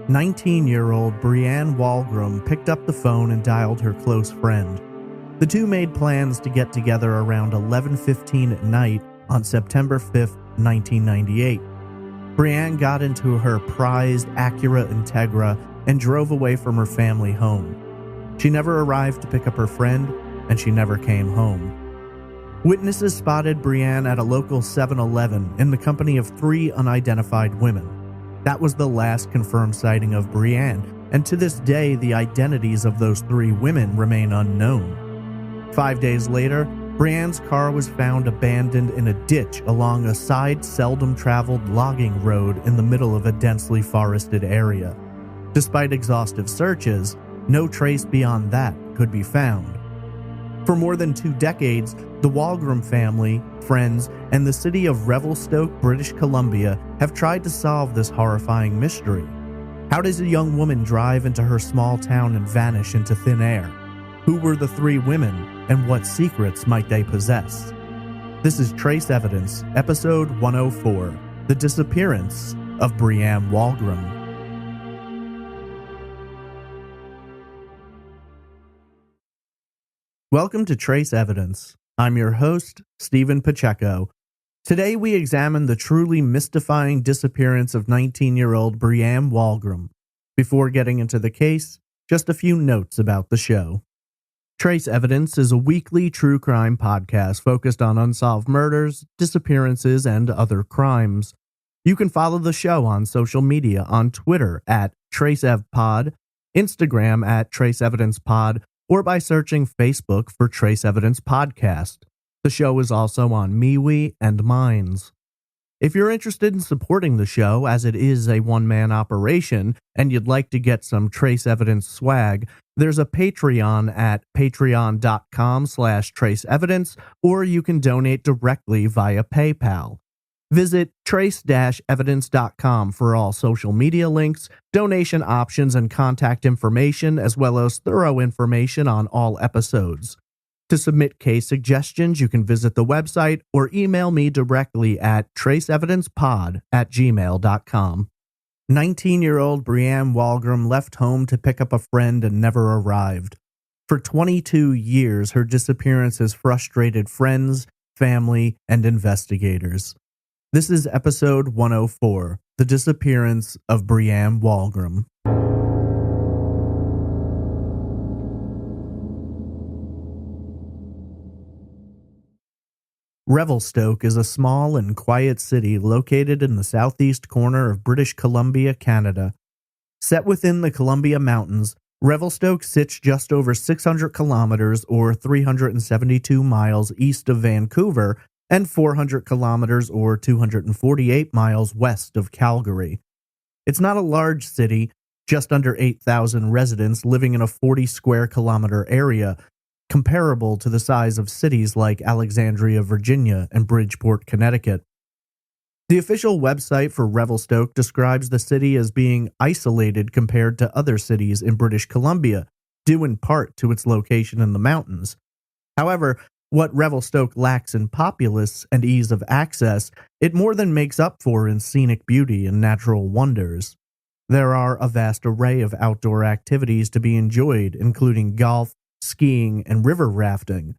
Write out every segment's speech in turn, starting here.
19-year-old Brianne Wolgram picked up the phone and dialed her close friend. The two made plans to get together around 11:15 at night on September 5th, 1998. Brianne got into her prized Acura Integra and drove away from her family home. She never arrived to pick up her friend, and she never came home. Witnesses spotted Brianne at a local 7-Eleven in the company of 3 unidentified women. That was the last confirmed sighting of Brianne, and to this day the identities of those 3 women remain unknown. 5 days later, Brianne's car was found abandoned in a ditch along a side seldom-traveled logging road in the middle of a densely forested area. Despite exhaustive searches, no trace beyond that could be found. For more than 2 decades, the Wolgram family, friends, and the city of Revelstoke, British Columbia have tried to solve this horrifying mystery. How does a young woman drive into her small town and vanish into thin air? Who were the 3 women, and what secrets might they possess? This is Trace Evidence, Episode 104, The Disappearance of Brianne Wolgram. Welcome to Trace Evidence. I'm your host, Stephen Pacheco. Today we examine the truly mystifying disappearance of 19-year-old Brianne Wolgram. Before getting into the case, just a few notes about the show. Trace Evidence is a weekly true crime podcast focused on unsolved murders, disappearances, and other crimes. You can follow the show on social media on Twitter at TraceEvPod, Instagram at TraceEvidencePod, or by searching Facebook for Trace Evidence Podcast. The show is also on MeWe and Minds. If you're interested in supporting the show, as it is a one-man operation, and you'd like to get some Trace Evidence swag, there's a Patreon at patreon.com/traceevidence, or you can donate directly via PayPal. Visit trace-evidence.com for all social media links, donation options, and contact information, as well as thorough information on all episodes. To submit case suggestions, you can visit the website or email me directly at traceevidencepod@gmail.com. 19-year-old Brianne Wolgram left home to pick up a friend and never arrived. For 22 years, her disappearance has frustrated friends, family, and investigators. This is episode 104, The Disappearance of Brianne Wolgram. Revelstoke is a small and quiet city located in the southeast corner of British Columbia, Canada. Set within the Columbia Mountains, Revelstoke sits just over 600 kilometers or 372 miles east of Vancouver and 400 kilometers or 248 miles west of Calgary. It's not a large city, just under 8,000 residents living in a 40 square kilometer area, comparable to the size of cities like Alexandria, Virginia, and Bridgeport, Connecticut. The official website for Revelstoke describes the city as being isolated compared to other cities in British Columbia, due in part to its location in the mountains. However, what Revelstoke lacks in populace and ease of access, it more than makes up for in scenic beauty and natural wonders. There are a vast array of outdoor activities to be enjoyed, including golf, skiing, and river rafting.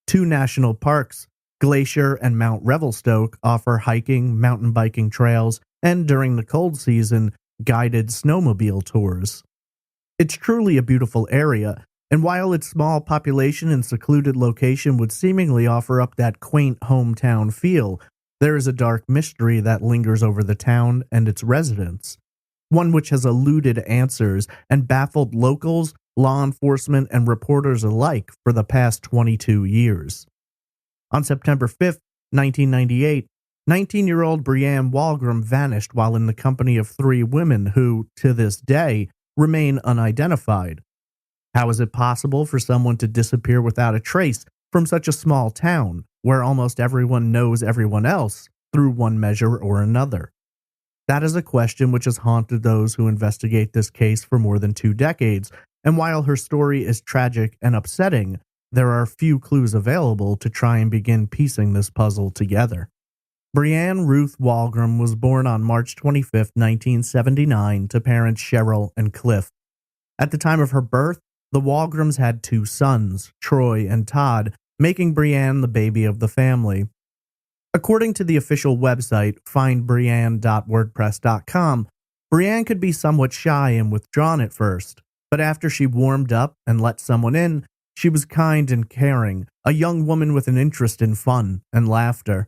2 national parks, Glacier and Mount Revelstoke, offer hiking, mountain biking trails, and during the cold season, guided snowmobile tours. It's truly a beautiful area, and while its small population and secluded location would seemingly offer up that quaint hometown feel, there is a dark mystery that lingers over the town and its residents. One which has eluded answers and baffled locals, law enforcement, and reporters alike for the past 22 years. On September 5th, 1998, 19-year-old Brianne Wolgram vanished while in the company of 3 women who, to this day, remain unidentified. How is it possible for someone to disappear without a trace from such a small town, where almost everyone knows everyone else through one measure or another? That is a question which has haunted those who investigate this case for more than 2 decades, and while her story is tragic and upsetting, there are few clues available to try and begin piecing this puzzle together. Brianne Ruth Wolgram was born on March 25, 1979, to parents Cheryl and Cliff. At the time of her birth, the Wolgrams had two sons, Troy and Todd, making Brianne the baby of the family. According to the official website, findbrianne.wordpress.com, Brianne could be somewhat shy and withdrawn at first, but after she warmed up and let someone in, she was kind and caring, a young woman with an interest in fun and laughter.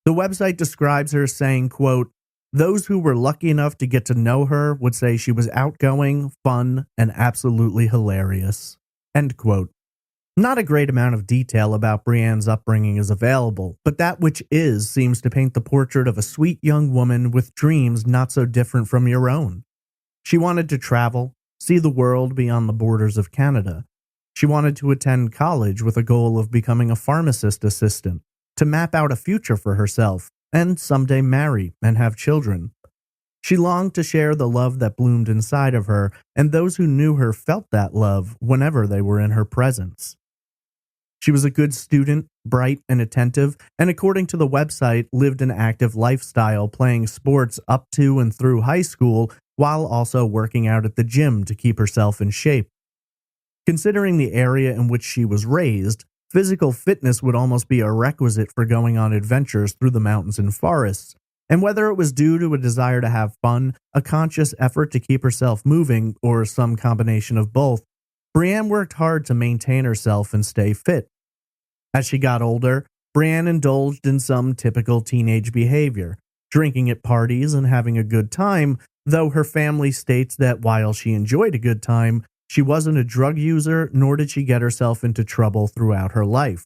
The website describes her saying, quote, "Those who were lucky enough to get to know her would say she was outgoing, fun, and absolutely hilarious." End quote. Not a great amount of detail about Brianne's upbringing is available, but that which is seems to paint the portrait of a sweet young woman with dreams not so different from your own. She wanted to travel, see the world beyond the borders of Canada. She wanted to attend college with a goal of becoming a pharmacist assistant, to map out a future for herself, and someday marry and have children. She longed to share the love that bloomed inside of her, and those who knew her felt that love whenever they were in her presence. She was a good student, bright and attentive, and according to the website, lived an active lifestyle, playing sports up to and through high school, while also working out at the gym to keep herself in shape. Considering the area in which she was raised, physical fitness would almost be a requisite for going on adventures through the mountains and forests, and whether it was due to a desire to have fun, a conscious effort to keep herself moving, or some combination of both, Brianne worked hard to maintain herself and stay fit. As she got older, Brianne indulged in some typical teenage behavior, drinking at parties and having a good time, though her family states that while she enjoyed a good time, she wasn't a drug user, nor did she get herself into trouble throughout her life.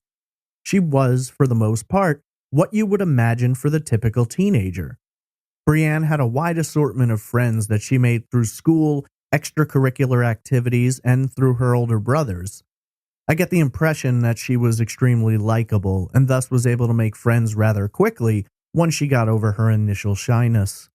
She was, for the most part, what you would imagine for the typical teenager. Brianne had a wide assortment of friends that she made through school, extracurricular activities, and through her older brothers. I get the impression that she was extremely likable and thus was able to make friends rather quickly once she got over her initial shyness.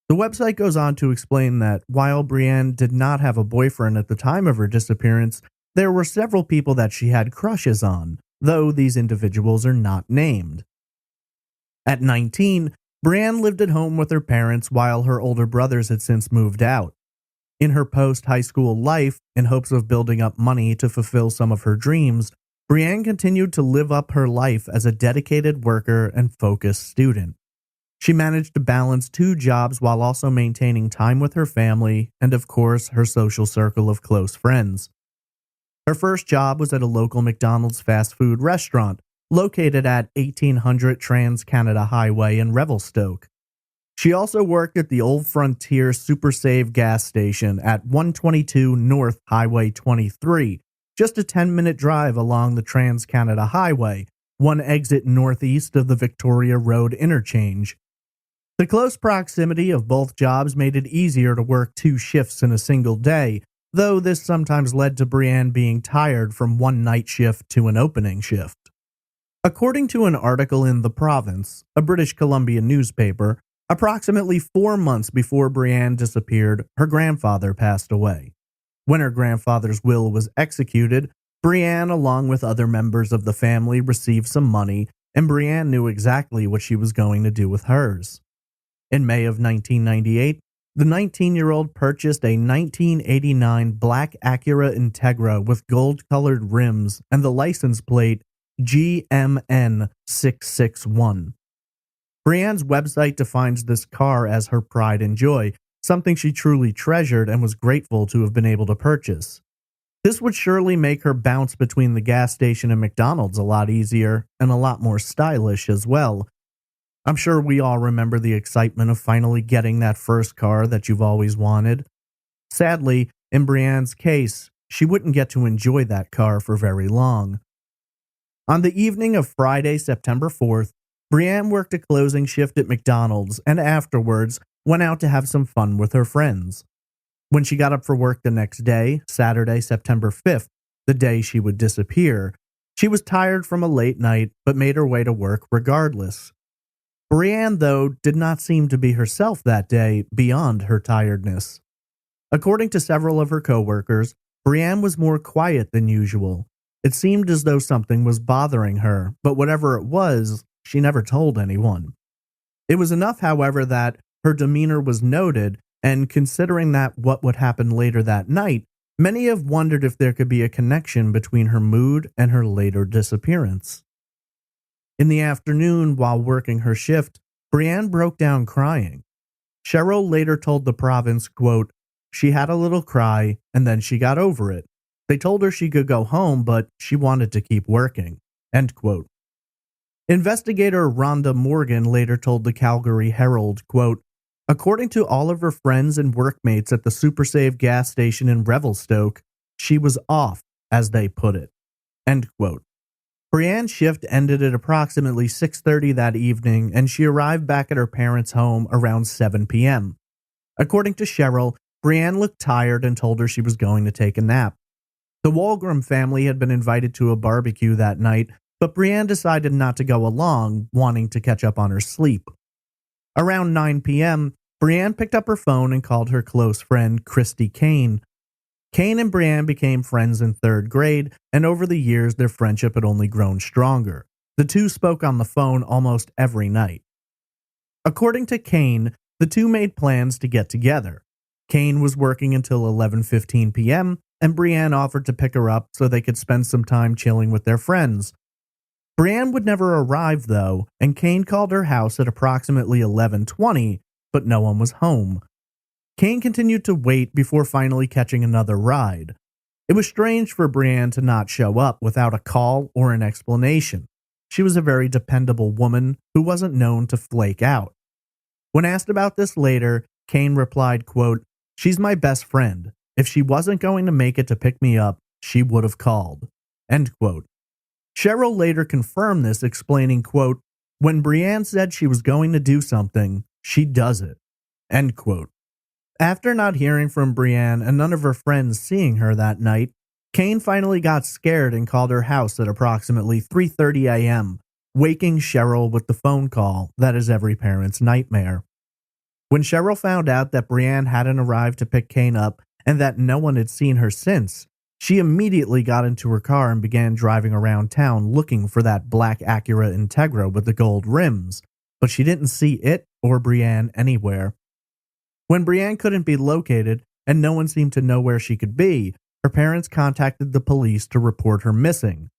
The website goes on to explain that while Brianne did not have a boyfriend at the time of her disappearance, there were several people that she had crushes on, though these individuals are not named. At 19, Brianne lived at home with her parents while her older brothers had since moved out. In her post-high school life, in hopes of building up money to fulfill some of her dreams, Brianne continued to live up her life as a dedicated worker and focused student. She managed to balance two jobs while also maintaining time with her family and, of course, her social circle of close friends. Her first job was at a local McDonald's fast food restaurant located at 1800 Trans-Canada Highway in Revelstoke. She also worked at the Old Frontier Super Save gas station at 122 North Highway 23, just a 10-minute drive along the Trans-Canada Highway, one exit northeast of the Victoria Road interchange. The close proximity of both jobs made it easier to work two shifts in a single day, though this sometimes led to Brianne being tired from one night shift to an opening shift. According to an article in The Province, a British Columbia newspaper, approximately 4 months before Brianne disappeared, her grandfather passed away. When her grandfather's will was executed, Brianne, along with other members of the family, received some money, and Brianne knew exactly what she was going to do with hers. In May of 1998, the 19-year-old purchased a 1989 black Acura Integra with gold-colored rims and the license plate GMN661. Brianne's website defines this car as her pride and joy, something she truly treasured and was grateful to have been able to purchase. This would surely make her bounce between the gas station and McDonald's a lot easier and a lot more stylish as well. I'm sure we all remember the excitement of finally getting that first car that you've always wanted. Sadly, in Brianne's case, she wouldn't get to enjoy that car for very long. On the evening of Friday, September 4th, Brianne worked a closing shift at McDonald's and afterwards went out to have some fun with her friends. When she got up for work the next day, Saturday, September 5th, the day she would disappear, she was tired from a late night but made her way to work regardless. Brianne, though, did not seem to be herself that day beyond her tiredness. According to several of her coworkers, Brianne was more quiet than usual. It seemed as though something was bothering her, but whatever it was, she never told anyone. It was enough, however, that her demeanor was noted, and considering that what would happen later that night, many have wondered if there could be a connection between her mood and her later disappearance. In the afternoon, while working her shift, Brianne broke down crying. Cheryl later told the province, quote, "She had a little cry, and then she got over it. They told her she could go home, but she wanted to keep working." End quote. Investigator Rhonda Morgan later told the Calgary Herald, quote, "According to all of her friends and workmates at the Super Save gas station in Revelstoke, she was off, as they put it." End quote. Brianne's shift ended at approximately 6:30 that evening, and she arrived back at her parents' home around 7 p.m. According to Cheryl, Brianne looked tired and told her she was going to take a nap. The Wolgram family had been invited to a barbecue that night, but Brianne decided not to go along, wanting to catch up on her sleep. Around 9 p.m., Brianne picked up her phone and called her close friend, Christy Kane. Kane and Brianne became friends in 3rd grade, and over the years their friendship had only grown stronger. The two spoke on the phone almost every night. According to Kane, the two made plans to get together. Kane was working until 11:15 p.m., and Brianne offered to pick her up so they could spend some time chilling with their friends. Brianne would never arrive, though, and Kane called her house at approximately 11:20, but no one was home. Kane continued to wait before finally catching another ride. It was strange for Brianne to not show up without a call or an explanation. She was a very dependable woman who wasn't known to flake out. When asked about this later, Kane replied, quote, "She's my best friend. If she wasn't going to make it to pick me up, she would have called." End quote. Cheryl later confirmed this, explaining, quote, "When Brianne said she was going to do something, she does it." End quote. After not hearing from Brianne and none of her friends seeing her that night, Kane finally got scared and called her house at approximately 3:30 a.m., waking Cheryl with the phone call that is every parent's nightmare. When Cheryl found out that Brianne hadn't arrived to pick Kane up and that no one had seen her since, she immediately got into her car and began driving around town looking for that black Acura Integra with the gold rims, but she didn't see it or Brianne anywhere. When Brianne couldn't be located and no one seemed to know where she could be, her parents contacted the police to report her missing.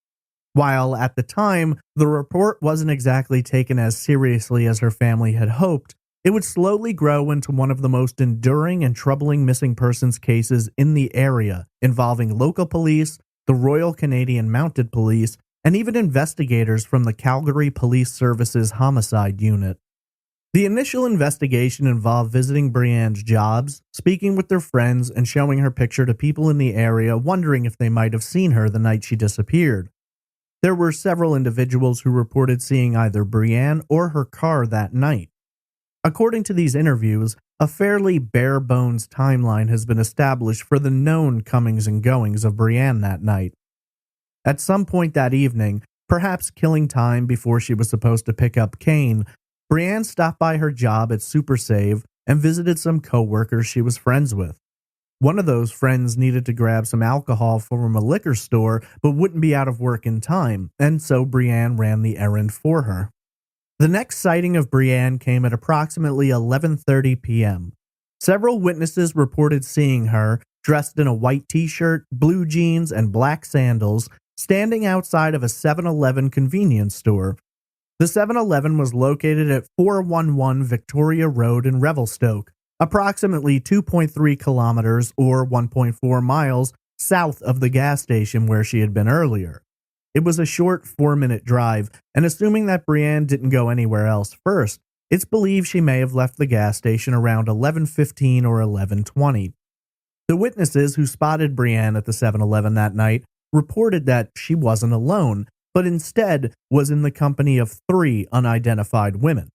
While at the time, the report wasn't exactly taken as seriously as her family had hoped, it would slowly grow into one of the most enduring and troubling missing persons cases in the area, involving local police, the Royal Canadian Mounted Police, and even investigators from the Calgary Police Service's Homicide Unit. The initial investigation involved visiting Brianne's jobs, speaking with their friends, and showing her picture to people in the area, wondering if they might have seen her the night she disappeared. There were several individuals who reported seeing either Brianne or her car that night. According to these interviews, a fairly bare-bones timeline has been established for the known comings and goings of Brianne that night. At some point that evening, perhaps killing time before she was supposed to pick up Kane, Brianne stopped by her job at Super Save and visited some co-workers she was friends with. One of those friends needed to grab some alcohol from a liquor store but wouldn't be out of work in time, and so Brianne ran the errand for her. The next sighting of Brianne came at approximately 11:30 p.m. Several witnesses reported seeing her, dressed in a white t-shirt, blue jeans, and black sandals, standing outside of a 7-Eleven convenience store. The 7-Eleven was located at 411 Victoria Road in Revelstoke, approximately 2.3 kilometers or 1.4 miles south of the gas station where she had been earlier. It was a short 4-minute drive, and assuming that Brianne didn't go anywhere else first, it's believed she may have left the gas station around 11:15 or 11:20. The witnesses who spotted Brianne at the 7-Eleven that night reported that she wasn't alone, but instead was in the company of 3 unidentified women.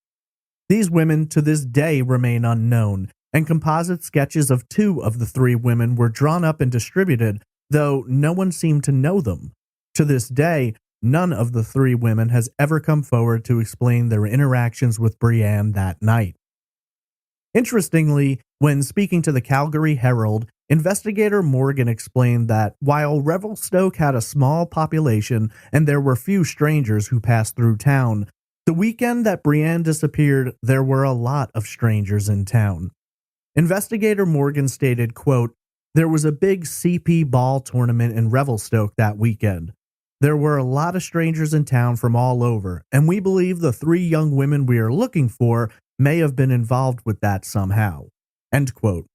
These women to this day remain unknown, and composite sketches of 2 of the 3 women were drawn up and distributed, though no one seemed to know them. To this day, none of the 3 women has ever come forward to explain their interactions with Brianne that night. Interestingly, when speaking to the Calgary Herald, investigator Morgan explained that while Revelstoke had a small population and there were few strangers who passed through town, The weekend that Brianne disappeared, there were a lot of strangers in town. Investigator Morgan stated, quote, "There was a big CP ball tournament in Revelstoke that weekend. There were a lot of strangers in town from all over, and we believe the 3 young women we are looking for may have been involved with that somehow." End quote.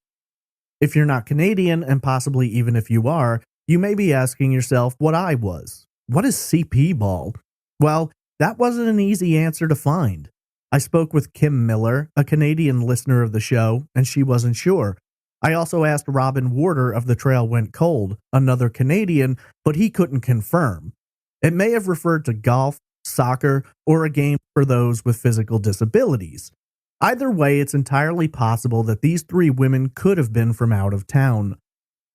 If you're not Canadian, and possibly even if you are, you may be asking yourself what I was. What is CP ball? Well, that wasn't an easy answer to find. I spoke with Kim Miller, a Canadian listener of the show, and she wasn't sure. I also asked Robin Warder of The Trail Went Cold, another Canadian, but he couldn't confirm. It may have referred to golf, soccer, or a game for those with physical disabilities. Either way, it's entirely possible that these 3 women could have been from out of town.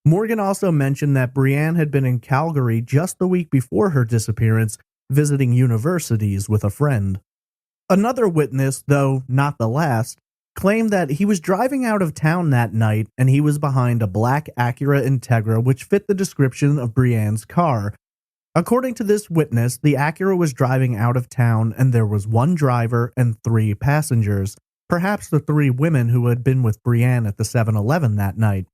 Morgan also mentioned that Brianne had been in Calgary just the week before her disappearance, visiting universities with a friend. Another witness, though not the last, claimed that he was driving out of town that night and he was behind a black Acura Integra which fit the description of Brianne's car. According to this witness, the Acura was driving out of town and there was 1 driver and 3 passengers, perhaps the 3 women who had been with Brianne at the 7-Eleven that night.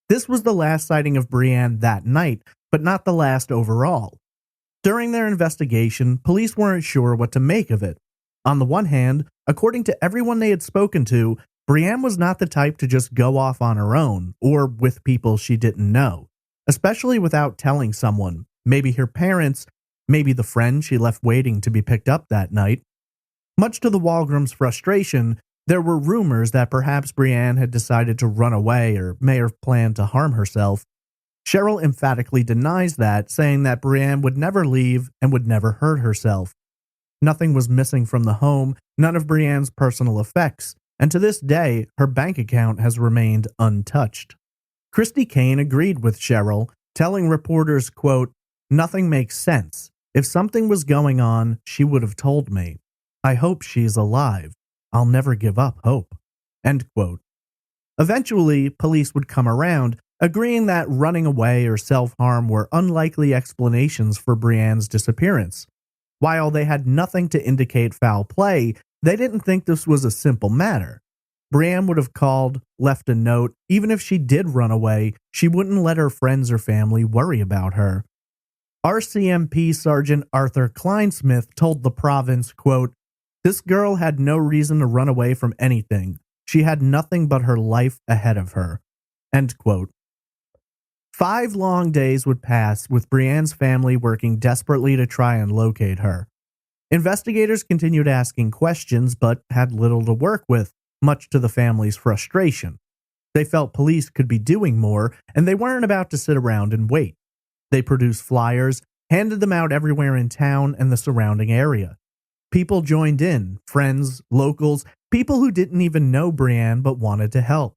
This was the last sighting of Brianne that night, but not the last overall. During their investigation, police weren't sure what to make of it. On the one hand, according to everyone they had spoken to, Brianne was not the type to just go off on her own, or with people she didn't know, especially without telling someone, maybe her parents, maybe the friend she left waiting to be picked up that night. Much to the Wolgrams' frustration, there were rumors that perhaps Brianne had decided to run away or may have planned to harm herself. Cheryl emphatically denies that, saying that Brianne would never leave and would never hurt herself. Nothing was missing from the home, none of Brianne's personal effects, and to this day, her bank account has remained untouched. Christy Kane agreed with Cheryl, telling reporters, quote, "Nothing makes sense. If something was going on, she would have told me. I hope she's alive. I'll never give up hope." End quote. Eventually, police would come around, agreeing that running away or self-harm were unlikely explanations for Brianne's disappearance. While they had nothing to indicate foul play, they didn't think this was a simple matter. Brianne would have called, left a note. Even if she did run away, she wouldn't let her friends or family worry about her. RCMP Sergeant Arthur Kleinsmith told the province, quote, "This girl had no reason to run away from anything. She had nothing but her life ahead of her." End quote. 5 long days would pass, with Brianne's family working desperately to try and locate her. Investigators continued asking questions, but had little to work with, much to the family's frustration. They felt police could be doing more, and they weren't about to sit around and wait. They produced flyers, handed them out everywhere in town and the surrounding area. People joined in, friends, locals, people who didn't even know Brianne but wanted to help.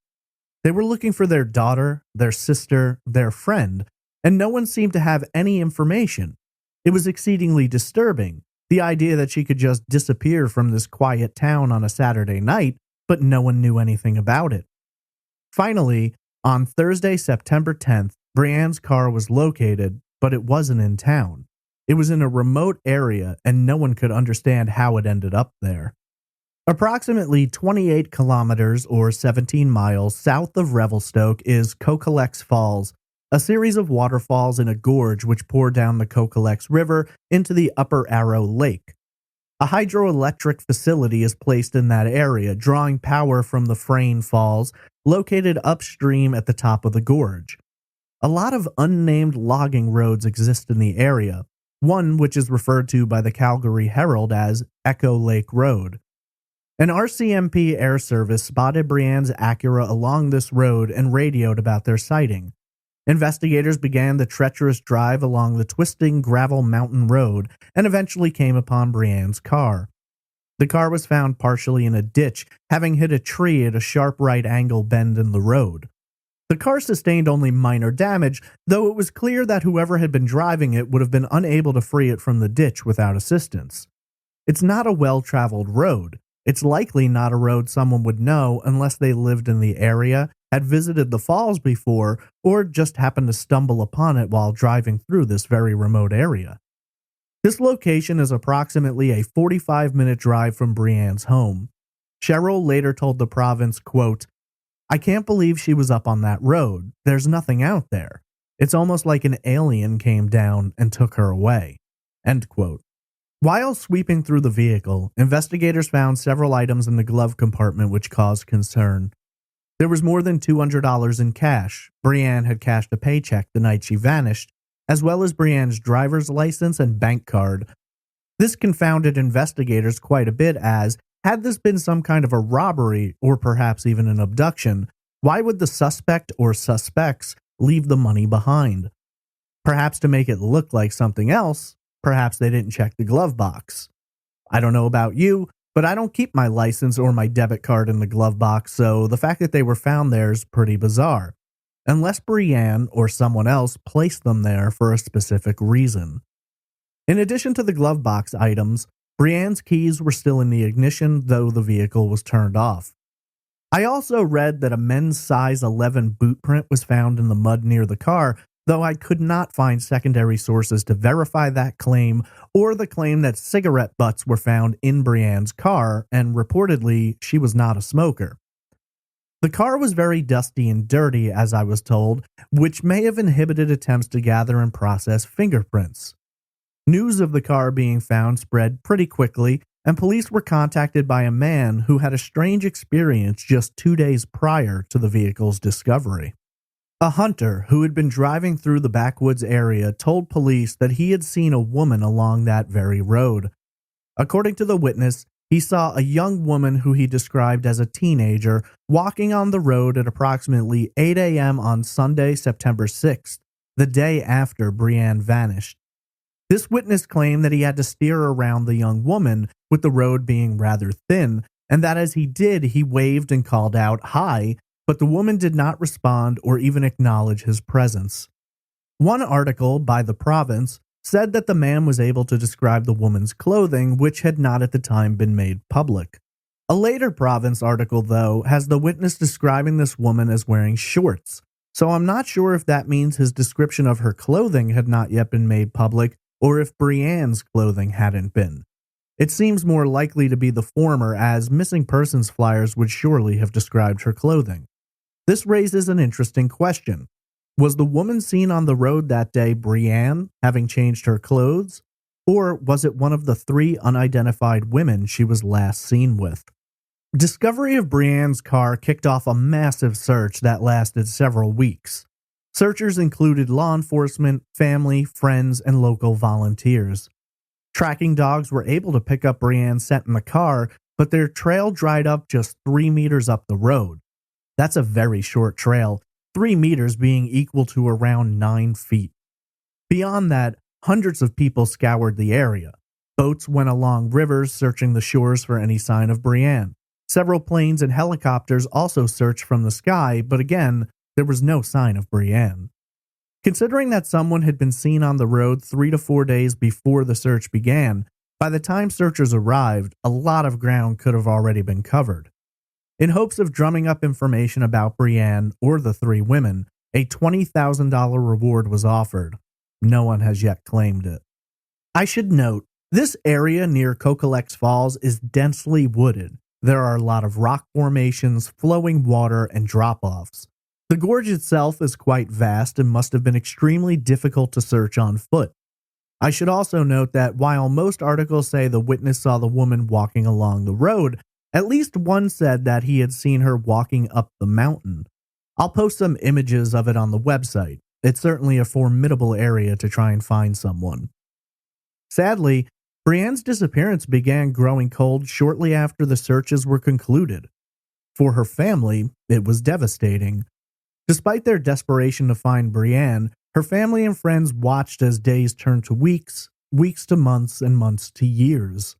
They were looking for their daughter, their sister, their friend, and no one seemed to have any information. It was exceedingly disturbing, the idea that she could just disappear from this quiet town on a Saturday night, but no one knew anything about it. Finally, on Thursday, September 10th, Brianne's car was located, but it wasn't in town. It was in a remote area, and no one could understand how it ended up there. Approximately 28 kilometers or 17 miles south of Revelstoke is Cocolex Falls, a series of waterfalls in a gorge which pour down the Cocolex River into the Upper Arrow Lake. A hydroelectric facility is placed in that area, drawing power from the Frayne Falls, located upstream at the top of the gorge. A lot of unnamed logging roads exist in the area, one which is referred to by the Calgary Herald as Echo Lake Road. An RCMP air service spotted Brianne's Acura along this road and radioed about their sighting. Investigators began the treacherous drive along the twisting gravel mountain road and eventually came upon Brianne's car. The car was found partially in a ditch, having hit a tree at a sharp right angle bend in the road. The car sustained only minor damage, though it was clear that whoever had been driving it would have been unable to free it from the ditch without assistance. It's not a well-traveled road. It's likely not a road someone would know unless they lived in the area, had visited the falls before, or just happened to stumble upon it while driving through this very remote area. This location is approximately a 45-minute drive from Brianne's home. Cheryl later told the province, quote, "I can't believe she was up on that road. There's nothing out there. It's almost like an alien came down and took her away." End quote. While sweeping through the vehicle, investigators found several items in the glove compartment which caused concern. There was more than $200 in cash. Brianne had cashed a paycheck the night she vanished, as well as Brianne's driver's license and bank card. This confounded investigators quite a bit as, had this been some kind of a robbery or perhaps even an abduction, why would the suspect or suspects leave the money behind? Perhaps to make it look like something else. Perhaps they didn't check the glove box. I don't know about you, but I don't keep my license or my debit card in the glove box, so the fact that they were found there is pretty bizarre. Unless Brianne or someone else placed them there for a specific reason. In addition to the glove box items, Brianne's keys were still in the ignition, though the vehicle was turned off. I also read that a men's size 11 boot print was found in the mud near the car, though I could not find secondary sources to verify that claim or the claim that cigarette butts were found in Brianne's car, and reportedly, she was not a smoker. The car was very dusty and dirty, as I was told, which may have inhibited attempts to gather and process fingerprints. News of the car being found spread pretty quickly, and police were contacted by a man who had a strange experience just 2 days prior to the vehicle's discovery. A hunter who had been driving through the backwoods area told police that he had seen a woman along that very road. According to the witness, he saw a young woman who he described as a teenager walking on the road at approximately 8 a.m. on Sunday, September 6th, the day after Brianne vanished. This witness claimed that he had to steer around the young woman, with the road being rather thin, and that as he did, he waved and called out, "Hi," but the woman did not respond or even acknowledge his presence. One article by the province said that the man was able to describe the woman's clothing, which had not at the time been made public. A later province article, though, has the witness describing this woman as wearing shorts, so I'm not sure if that means his description of her clothing had not yet been made public, or if Brianne's clothing hadn't been. It seems more likely to be the former, as missing persons flyers would surely have described her clothing. This raises an interesting question. Was the woman seen on the road that day Brianne, having changed her clothes? Or was it one of the 3 unidentified women she was last seen with? Discovery of Brianne's car kicked off a massive search that lasted several weeks. Searchers included law enforcement, family, friends, and local volunteers. Tracking dogs were able to pick up Brianne's scent in the car, but their trail dried up just 3 meters up the road. That's a very short trail, 3 meters being equal to around 9 feet. Beyond that, hundreds of people scoured the area. Boats went along rivers searching the shores for any sign of Brianne. Several planes and helicopters also searched from the sky, but again, there was no sign of Brianne. Considering that someone had been seen on the road 3 to 4 days before the search began, by the time searchers arrived, a lot of ground could have already been covered. In hopes of drumming up information about Brianne or the 3 women, a $20,000 reward was offered. No one has yet claimed it. I should note, this area near Cocolex Falls is densely wooded. There are a lot of rock formations, flowing water, and drop-offs. The gorge itself is quite vast and must have been extremely difficult to search on foot. I should also note that while most articles say the witness saw the woman walking along the road, at least one said that he had seen her walking up the mountain. I'll post some images of it on the website. It's certainly a formidable area to try and find someone. Sadly, Brianne's disappearance began growing cold shortly after the searches were concluded. For her family, it was devastating. Despite their desperation to find Brianne, her family and friends watched as days turned to weeks, weeks to months, and months to years.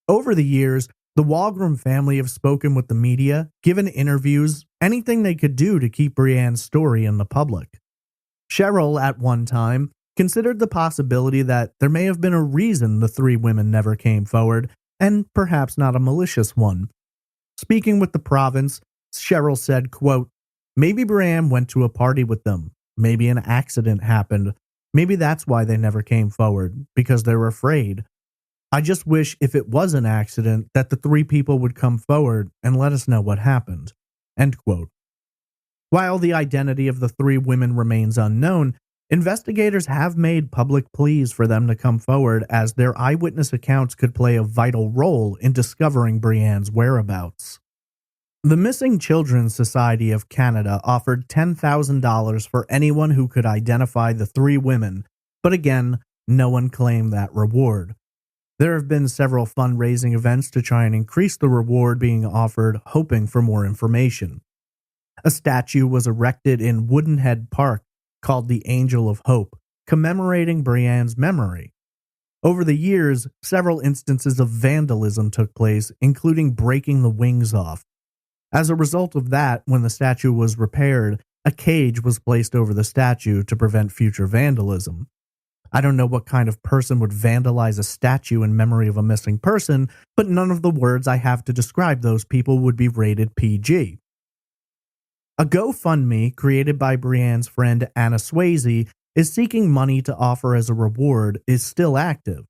Over the years, the Wolgram family have spoken with the media, given interviews, anything they could do to keep Brianne's story in the public. Cheryl, at one time, considered the possibility that there may have been a reason the 3 women never came forward, and perhaps not a malicious one. Speaking with the province, Cheryl said, quote, "Maybe Brianne went to a party with them. Maybe an accident happened. Maybe that's why they never came forward, because they were afraid. I just wish if it was an accident that the three people would come forward and let us know what happened." End quote. While the identity of the three women remains unknown, investigators have made public pleas for them to come forward, as their eyewitness accounts could play a vital role in discovering Brianne's whereabouts. The Missing Children's Society of Canada offered $10,000 for anyone who could identify the three women, but again, no one claimed that reward. There have been several fundraising events to try and increase the reward being offered, hoping for more information. A statue was erected in Woodenhead Park called the Angel of Hope, commemorating Brianne's memory. Over the years, several instances of vandalism took place, including breaking the wings off. As a result of that, when the statue was repaired, a cage was placed over the statue to prevent future vandalism. I don't know what kind of person would vandalize a statue in memory of a missing person, but none of the words I have to describe those people would be rated PG. A GoFundMe created by Brianne's friend Anna Swayze is seeking money to offer as a reward is still active.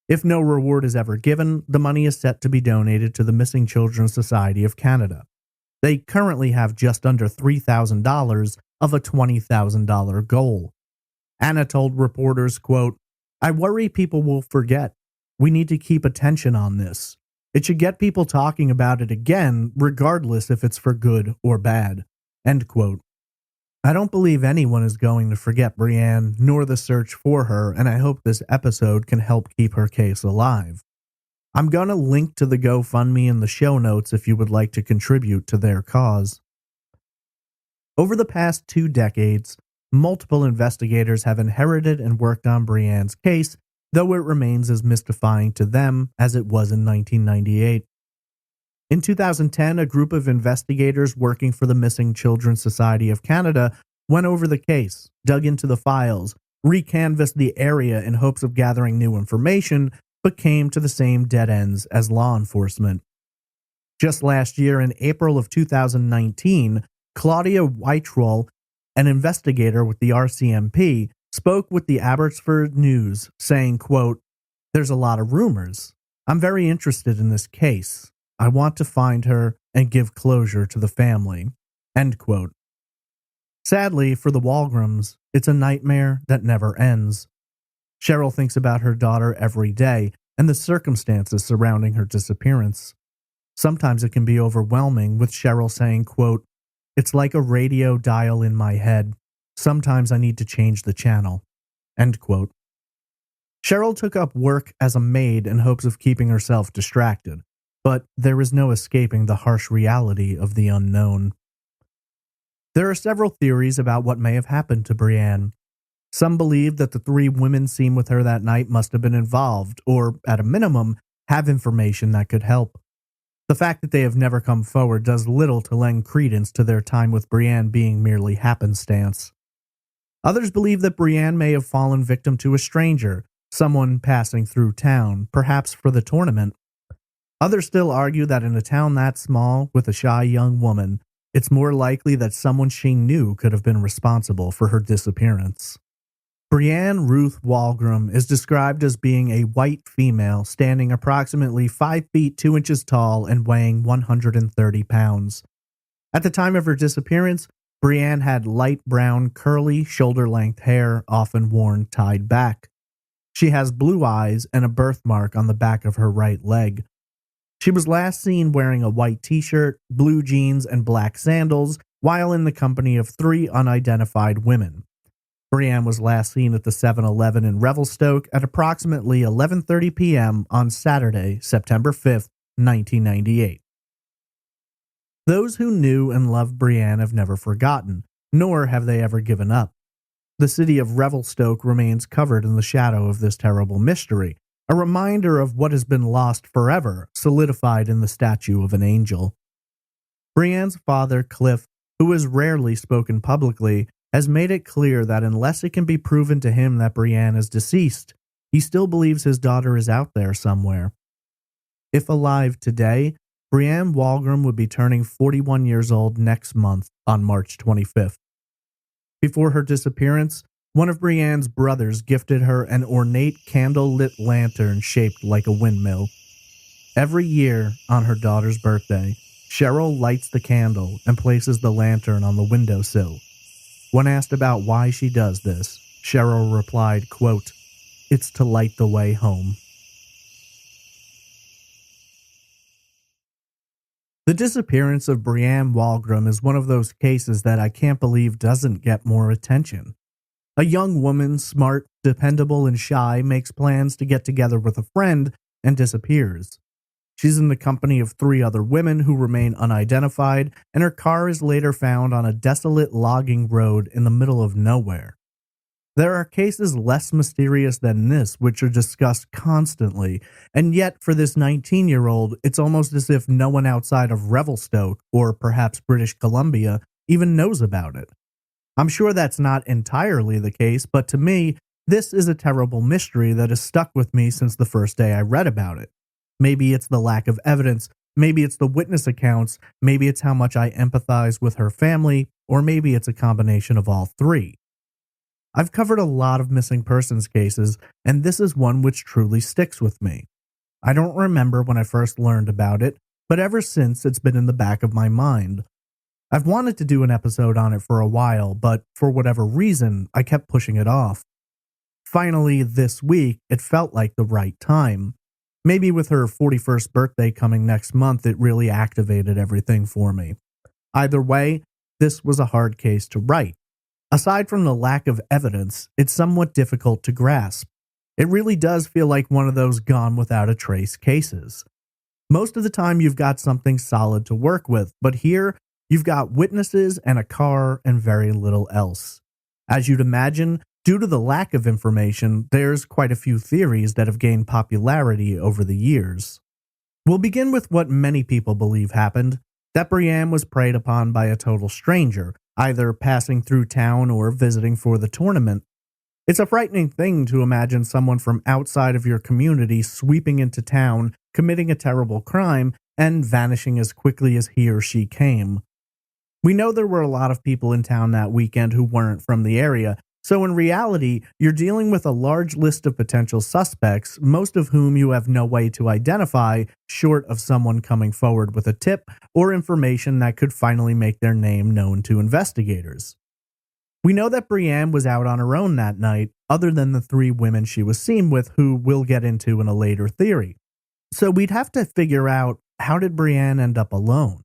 If no reward is ever given, the money is set to be donated to the Missing Children's Society of Canada. They currently have just under $3,000 of a $20,000 goal. Anna told reporters, quote, "I worry people will forget. We need to keep attention on this. It should get people talking about it again, regardless if it's for good or bad." End quote. I don't believe anyone is going to forget Brianne, nor the search for her, and I hope this episode can help keep her case alive. I'm going to link to the GoFundMe in the show notes if you would like to contribute to their cause. Over the past 2 decades, multiple investigators have inherited and worked on Brianne's case, though it remains as mystifying to them as it was in 1998. In 2010, a group of investigators working for the Missing Children's Society of Canada went over the case, dug into the files, recanvassed the area in hopes of gathering new information, but came to the same dead ends as law enforcement. Just last year, in April of 2019, Claudia Whitewell, an investigator with the RCMP, spoke with the Abbotsford News, saying, quote, "There's a lot of rumors. I'm very interested in this case. I want to find her and give closure to the family." End quote. Sadly, for the Wolgrams, it's a nightmare that never ends. Cheryl thinks about her daughter every day and the circumstances surrounding her disappearance. Sometimes it can be overwhelming, with Cheryl saying, quote, "It's like a radio dial in my head. Sometimes I need to change the channel." End quote. Cheryl took up work as a maid in hopes of keeping herself distracted, but there is no escaping the harsh reality of the unknown. There are several theories about what may have happened to Brianne. Some believe that the three women seen with her that night must have been involved, or, at a minimum, have information that could help. The fact that they have never come forward does little to lend credence to their time with Brianne being merely happenstance. Others believe that Brianne may have fallen victim to a stranger, someone passing through town, perhaps for the tournament. Others still argue that in a town that small, with a shy young woman, it's more likely that someone she knew could have been responsible for her disappearance. Brianne Ruth Wolgram is described as being a white female standing approximately 5 feet 2 inches tall and weighing 130 pounds. At the time of her disappearance, Brianne had light brown, curly, shoulder-length hair, often worn tied back. She has blue eyes and a birthmark on the back of her right leg. She was last seen wearing a white t-shirt, blue jeans, and black sandals while in the company of 3 unidentified women. Brianne was last seen at the 7-Eleven in Revelstoke at approximately 11:30 p.m. on Saturday, September 5th, 1998. Those who knew and loved Brianne have never forgotten, nor have they ever given up. The city of Revelstoke remains covered in the shadow of this terrible mystery, a reminder of what has been lost forever, solidified in the statue of an angel. Brianne's father, Cliff, who has rarely spoken publicly, has made it clear that unless it can be proven to him that Brianne is deceased, he still believes his daughter is out there somewhere. If alive today, Brianne Wolgram would be turning 41 years old next month on March 25th. Before her disappearance, One of Brianne's brothers gifted her an ornate candle-lit lantern shaped like a windmill. Every year, on her daughter's birthday, Cheryl lights the candle and places the lantern on the windowsill. When asked about why she does this, Cheryl replied, quote, "It's to light the way home." The disappearance of Brianne Wolgram is one of those cases that I can't believe doesn't get more attention. A young woman, smart, dependable, and shy, makes plans to get together with a friend and disappears. She's in the company of 3 other women who remain unidentified, and her car is later found on a desolate logging road in the middle of nowhere. There are cases less mysterious than this which are discussed constantly, and yet for this 19-year-old, it's almost as if no one outside of Revelstoke, or perhaps British Columbia, even knows about it. I'm sure that's not entirely the case, but to me, this is a terrible mystery that has stuck with me since the first day I read about it. Maybe it's the lack of evidence, maybe it's the witness accounts, maybe it's how much I empathize with her family, or maybe it's a combination of all 3. I've covered a lot of missing persons cases, and this is one which truly sticks with me. I don't remember when I first learned about it, but ever since it's been in the back of my mind. I've wanted to do an episode on it for a while, but for whatever reason, I kept pushing it off. Finally, this week, it felt like the right time. Maybe with her 41st birthday coming next month, it really activated everything for me. Either way, this was a hard case to write. Aside from the lack of evidence, it's somewhat difficult to grasp. It really does feel like one of those gone without a trace cases. Most of the time you've got something solid to work with, but here you've got witnesses and a car and very little else. As you'd imagine, due to the lack of information, there's quite a few theories that have gained popularity over the years. We'll begin with what many people believe happened, that Brianne was preyed upon by a total stranger, either passing through town or visiting for the tournament. It's a frightening thing to imagine someone from outside of your community sweeping into town, committing a terrible crime, and vanishing as quickly as he or she came. We know there were a lot of people in town that weekend who weren't from the area, so in reality, you're dealing with a large list of potential suspects, most of whom you have no way to identify, short of someone coming forward with a tip or information that could finally make their name known to investigators. We know that Brianne was out on her own that night, other than the 3 women she was seen with, who we'll get into in a later theory. So we'd have to figure out, how did Brianne end up alone?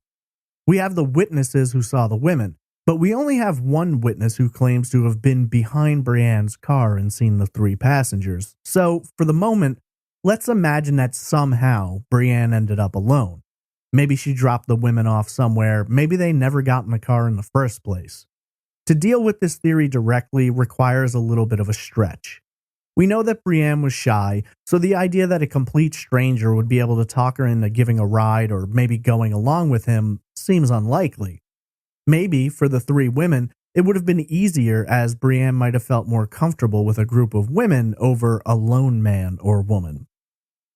We have the witnesses who saw the women, but we only have one witness who claims to have been behind Brianne's car and seen the 3 passengers. So, for the moment, let's imagine that somehow Brianne ended up alone. Maybe she dropped the women off somewhere, maybe they never got in the car in the first place. To deal with this theory directly requires a little bit of a stretch. We know that Brianne was shy, so the idea that a complete stranger would be able to talk her into giving a ride or maybe going along with him seems unlikely. Maybe, for the 3 women, it would have been easier, as Brianne might have felt more comfortable with a group of women over a lone man or woman.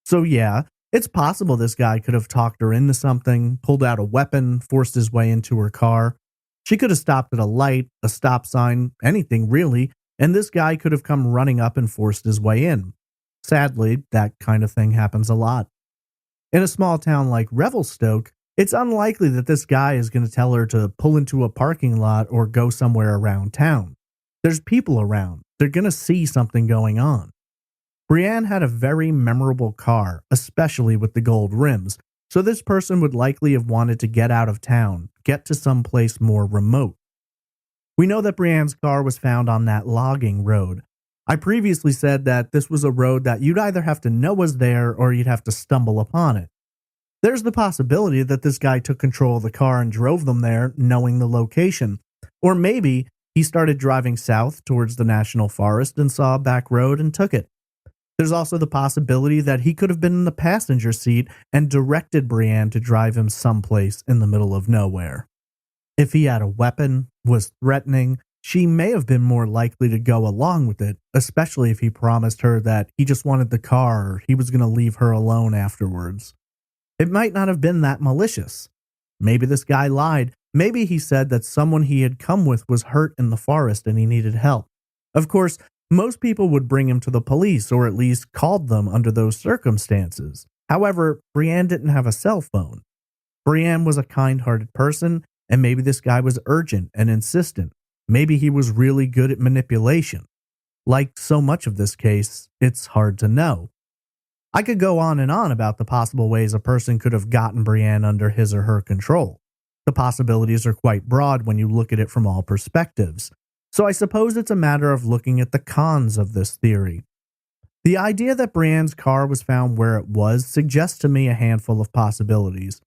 So yeah, it's possible this guy could have talked her into something, pulled out a weapon, forced his way into her car. She could have stopped at a light, a stop sign, anything really, and this guy could have come running up and forced his way in. Sadly, that kind of thing happens a lot. In a small town like Revelstoke, it's unlikely that this guy is going to tell her to pull into a parking lot or go somewhere around town. There's people around. They're going to see something going on. Brianne had a very memorable car, especially with the gold rims, so this person would likely have wanted to get out of town, get to some place more remote. We know that Brianne's car was found on that logging road. I previously said that this was a road that you'd either have to know was there or you'd have to stumble upon it. There's the possibility that this guy took control of the car and drove them there, knowing the location. Or maybe he started driving south towards the national forest and saw a back road and took it. There's also the possibility that he could have been in the passenger seat and directed Brianne to drive him someplace in the middle of nowhere. If he had a weapon, was threatening, she may have been more likely to go along with it, especially if he promised her that he just wanted the car or he was going to leave her alone afterwards. It might not have been that malicious. Maybe this guy lied. Maybe he said that someone he had come with was hurt in the forest and he needed help. Of course, most people would bring him to the police or at least called them under those circumstances. However, Brianne didn't have a cell phone. Brianne was a kind-hearted person, and maybe this guy was urgent and insistent. Maybe he was really good at manipulation. Like so much of this case, it's hard to know. I could go on and on about the possible ways a person could have gotten Brianne under his or her control. The possibilities are quite broad when you look at it from all perspectives. So I suppose it's a matter of looking at the cons of this theory. The idea that Brianne's car was found where it was suggests to me a handful of possibilities.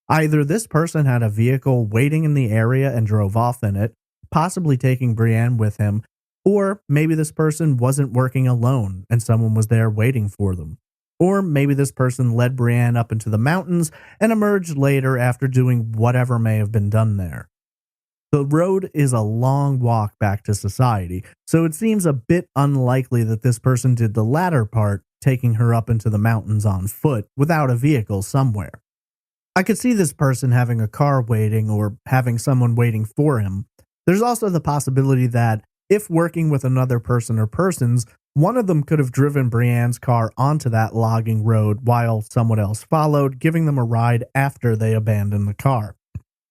Either this person had a vehicle waiting in the area and drove off in it, possibly taking Brianne with him, or maybe this person wasn't working alone and someone was there waiting for them. Or maybe this person led Brianne up into the mountains and emerged later after doing whatever may have been done there. The road is a long walk back to society, so it seems a bit unlikely that this person did the latter part, taking her up into the mountains on foot without a vehicle somewhere. I could see this person having a car waiting or having someone waiting for him. There's also the possibility that, if working with another person or persons, one of them could have driven Brianne's car onto that logging road while someone else followed, giving them a ride after they abandoned the car.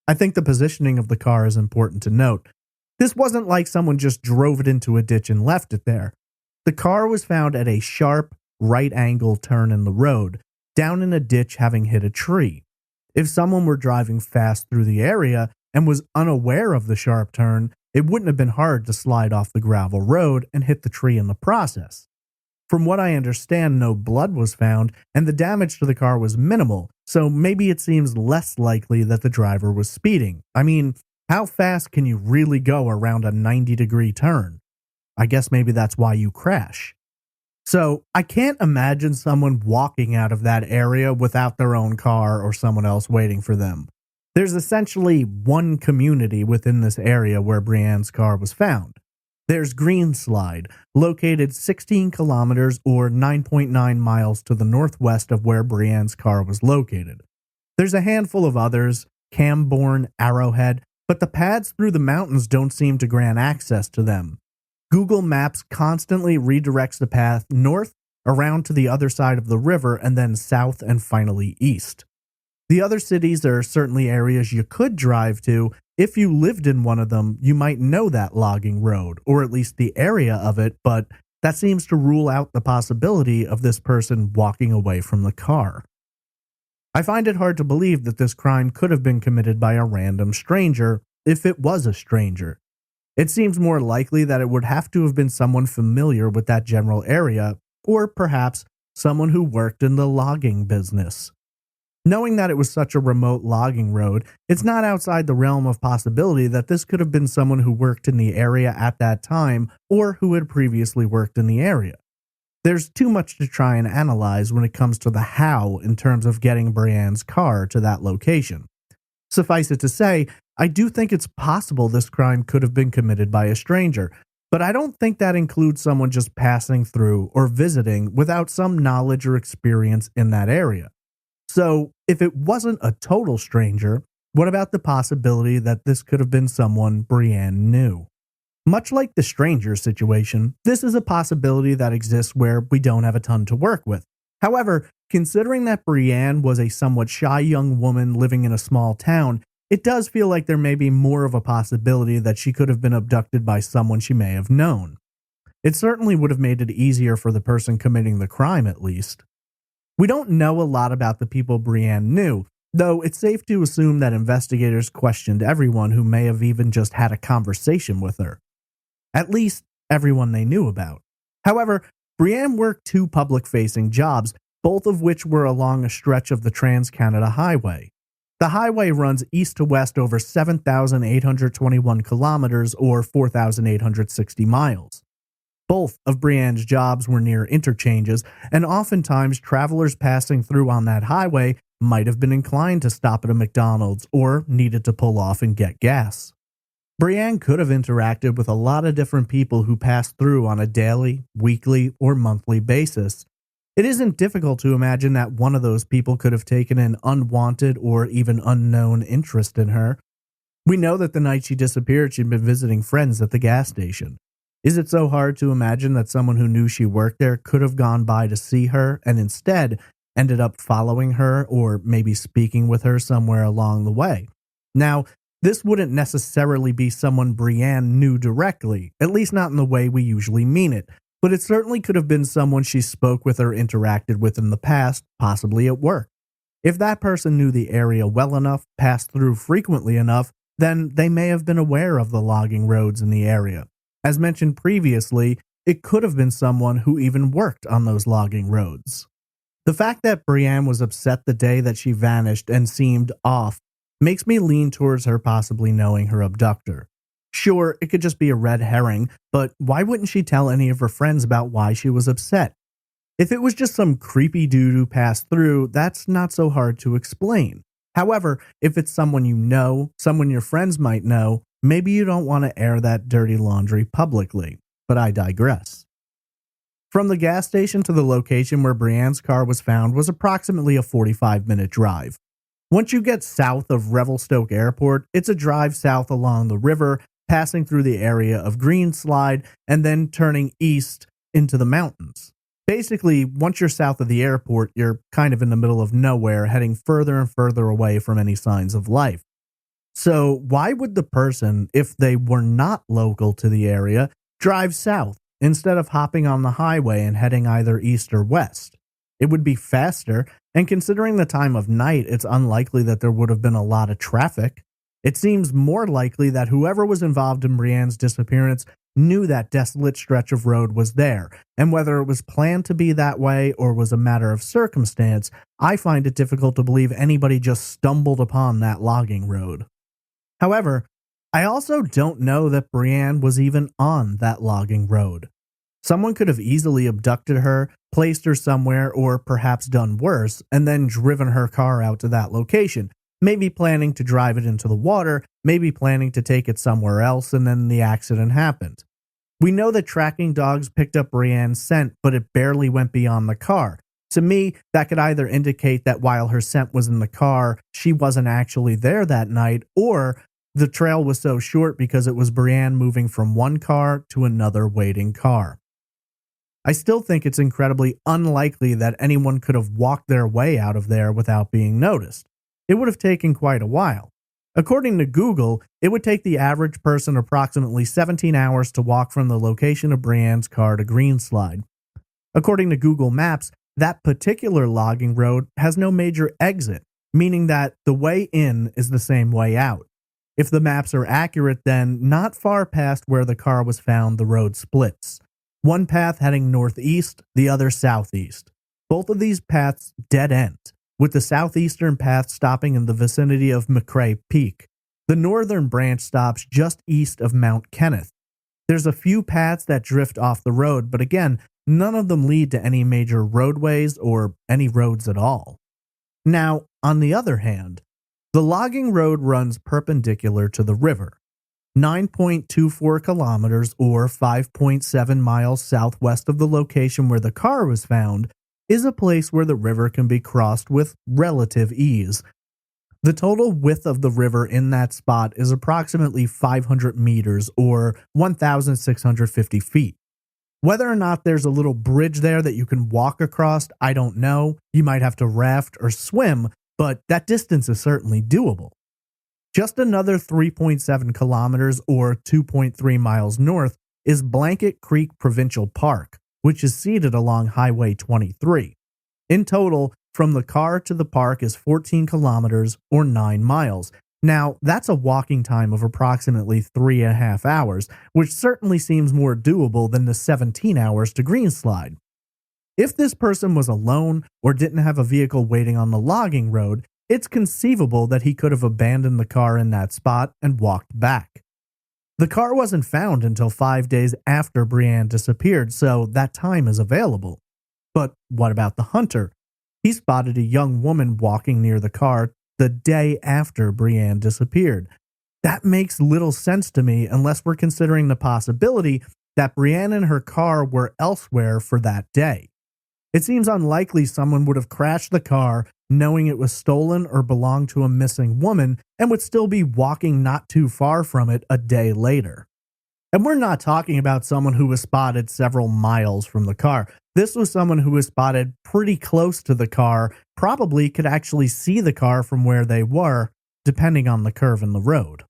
I think the positioning of the car is important to note. This wasn't like someone just drove it into a ditch and left it there. The car was found at a sharp, right-angle turn in the road, down in a ditch having hit a tree. If someone were driving fast through the area and was unaware of the sharp turn, it wouldn't have been hard to slide off the gravel road and hit the tree in the process. From what I understand, no blood was found, and the damage to the car was minimal, so maybe it seems less likely that the driver was speeding. I mean, how fast can you really go around a 90-degree turn? I guess maybe that's why you crash. So, I can't imagine someone walking out of that area without their own car or someone else waiting for them. There's essentially one community within this area where Brianne's car was found. There's Greenslide, located 16 kilometers or 9.9 miles to the northwest of where Brianne's car was located. There's a handful of others, Camborne, Arrowhead, but the paths through the mountains don't seem to grant access to them. Google Maps constantly redirects the path north, around to the other side of the river, and then south and finally east. The other cities are certainly areas you could drive to. If you lived in one of them, you might know that logging road, or at least the area of it, but that seems to rule out the possibility of this person walking away from the car. I find it hard to believe that this crime could have been committed by a random stranger, if it was a stranger. It seems more likely that it would have to have been someone familiar with that general area, or perhaps someone who worked in the logging business. Knowing that it was such a remote logging road, it's not outside the realm of possibility that this could have been someone who worked in the area at that time or who had previously worked in the area. There's too much to try and analyze when it comes to the how in terms of getting Brianne's car to that location. Suffice it to say, I do think it's possible this crime could have been committed by a stranger, but I don't think that includes someone just passing through or visiting without some knowledge or experience in that area. So, if it wasn't a total stranger, what about the possibility that this could have been someone Brianne knew? Much like the stranger situation, this is a possibility that exists where we don't have a ton to work with. However, considering that Brianne was a somewhat shy young woman living in a small town, it does feel like there may be more of a possibility that she could have been abducted by someone she may have known. It certainly would have made it easier for the person committing the crime, at least. We don't know a lot about the people Brianne knew, though it's safe to assume that investigators questioned everyone who may have even just had a conversation with her. At least, everyone they knew about. However, Brianne worked two public-facing jobs, both of which were along a stretch of the Trans-Canada Highway. The highway runs east to west over 7,821 kilometers or 4,860 miles. Both of Brianne's jobs were near interchanges, and oftentimes travelers passing through on that highway might have been inclined to stop at a McDonald's or needed to pull off and get gas. Brianne could have interacted with a lot of different people who passed through on a daily, weekly, or monthly basis. It isn't difficult to imagine that one of those people could have taken an unwanted or even unknown interest in her. We know that the night she disappeared, she'd been visiting friends at the gas station. Is it so hard to imagine that someone who knew she worked there could have gone by to see her and instead ended up following her or maybe speaking with her somewhere along the way? Now, this wouldn't necessarily be someone Brianne knew directly, at least not in the way we usually mean it, but it certainly could have been someone she spoke with or interacted with in the past, possibly at work. If that person knew the area well enough, passed through frequently enough, then they may have been aware of the logging roads in the area. As mentioned previously, it could have been someone who even worked on those logging roads. The fact that Brianne was upset the day that she vanished and seemed off makes me lean towards her possibly knowing her abductor. Sure, it could just be a red herring, but why wouldn't she tell any of her friends about why she was upset? If it was just some creepy dude who passed through, that's not so hard to explain. However, if it's someone you know, someone your friends might know, maybe you don't want to air that dirty laundry publicly. But I digress. From the gas station to the location where Brianne's car was found was approximately a 45-minute drive. Once you get south of Revelstoke Airport, it's a drive south along the river, passing through the area of Greenslide, and then turning east into the mountains. Basically, once you're south of the airport, you're kind of in the middle of nowhere, heading further and further away from any signs of life. So why would the person, if they were not local to the area, drive south instead of hopping on the highway and heading either east or west? It would be faster, and considering the time of night, it's unlikely that there would have been a lot of traffic. It seems more likely that whoever was involved in Brianne's disappearance knew that desolate stretch of road was there, and whether it was planned to be that way or was a matter of circumstance, I find it difficult to believe anybody just stumbled upon that logging road. However, I also don't know that Brianne was even on that logging road. Someone could have easily abducted her, placed her somewhere, or perhaps done worse, and then driven her car out to that location, maybe planning to drive it into the water, maybe planning to take it somewhere else, and then the accident happened. We know that tracking dogs picked up Brianne's scent, but it barely went beyond the car. To me, that could either indicate that while her scent was in the car, she wasn't actually there that night, or the trail was so short because it was Brianne moving from one car to another waiting car. I still think it's incredibly unlikely that anyone could have walked their way out of there without being noticed. It would have taken quite a while. According to Google, it would take the average person approximately 17 hours to walk from the location of Brianne's car to Greenslide. According to Google Maps, that particular logging road has no major exit, meaning that the way in is the same way out. If the maps are accurate, then not far past where the car was found, the road splits. One path heading northeast, the other southeast. Both of these paths dead end, with the southeastern path stopping in the vicinity of McCrae Peak. The northern branch stops just east of Mount Kenneth. There's a few paths that drift off the road, but again, none of them lead to any major roadways or any roads at all. Now, on the other hand, the logging road runs perpendicular to the river. 9.24 kilometers or 5.7 miles southwest of the location where the car was found is a place where the river can be crossed with relative ease. The total width of the river in that spot is approximately 500 meters or 1,650 feet. Whether or not there's a little bridge there that you can walk across, I don't know. You might have to raft or swim, but that distance is certainly doable. Just another 3.7 kilometers or 2.3 miles north is Blanket Creek Provincial Park, which is seated along Highway 23. In total, from the car to the park is 14 kilometers or 9 miles. Now, that's a walking time of approximately 3.5 hours, which certainly seems more doable than the 17 hours to Greenslide. If this person was alone or didn't have a vehicle waiting on the logging road, it's conceivable that he could have abandoned the car in that spot and walked back. The car wasn't found until 5 days after Brianne disappeared, so that time is available. But what about the hunter? He spotted a young woman walking near the car the day after Brianne disappeared. That makes little sense to me unless we're considering the possibility that Brianne and her car were elsewhere for that day. It seems unlikely someone would have crashed the car knowing it was stolen or belonged to a missing woman and would still be walking not too far from it a day later. And we're not talking about someone who was spotted several miles from the car. This was someone who was spotted pretty close to the car, probably could actually see the car from where they were, depending on the curve in the road.